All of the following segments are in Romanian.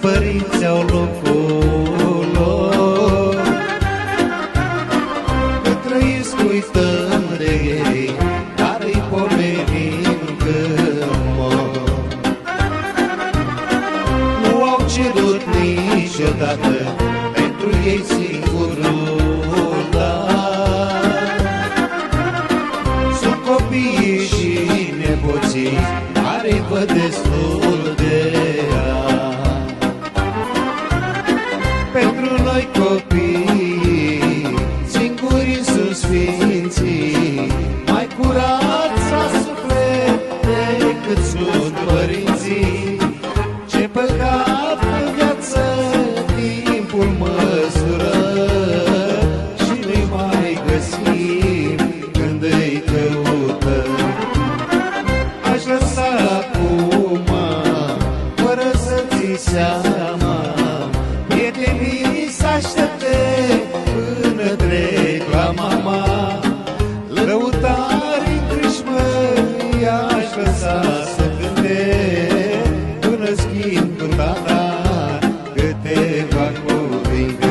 părinți au locul lor, că trăiesc uităm de ei, dar îi pomenim când mor. Nu au cerut niciodată pentru ei singurul dar. Sunt copiii și nepoții care-i văd destul de rar. Pentru noi copii singurii sunt sfinții, mai curați la suflet decât sunt părinții. Ce păcat în viață timpul măsură și nu-i mai găsim când îi căutăm. Aș lăsa acum, fără să ți seama, prietenii să aștepte până trec la mama. Lăutari în crâșmă i-aș lăsa să cânte, până schimb cu tata câteva cuvinte.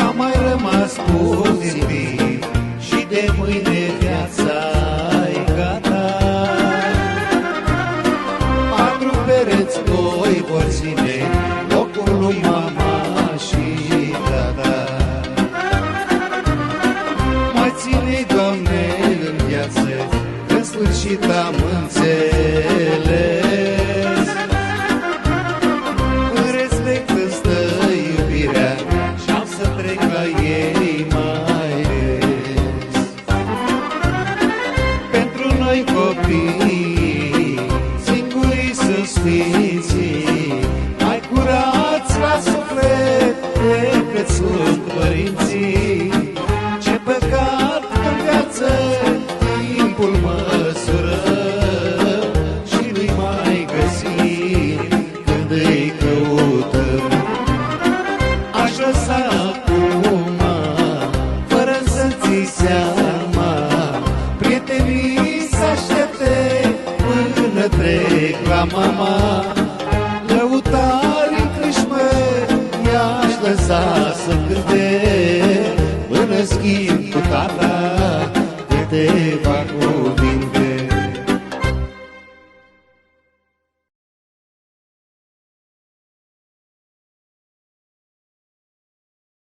Am mai rămas puțin timp și de mâine viața-i gata. 4 pereți voi vor ține locul lui mama și tata. Mai ține-i, Doamne, în viață, că în sfârșit am înțeles. În respect îmi stă iubirea și am să trec la ei mai des. Pentru noi copii singurii sunt sfinții, mai curați la suflet decât sunt părinții. Ce păcat în viață timpul măsură și nu-i mai găsim când îi căutăm. Aș lăsa acum, fără să ți seama, prietenii să aștepte până trec la mama. Lăutari în crâșmă i-aș lăsa să cânte, până schimb cu tata câteva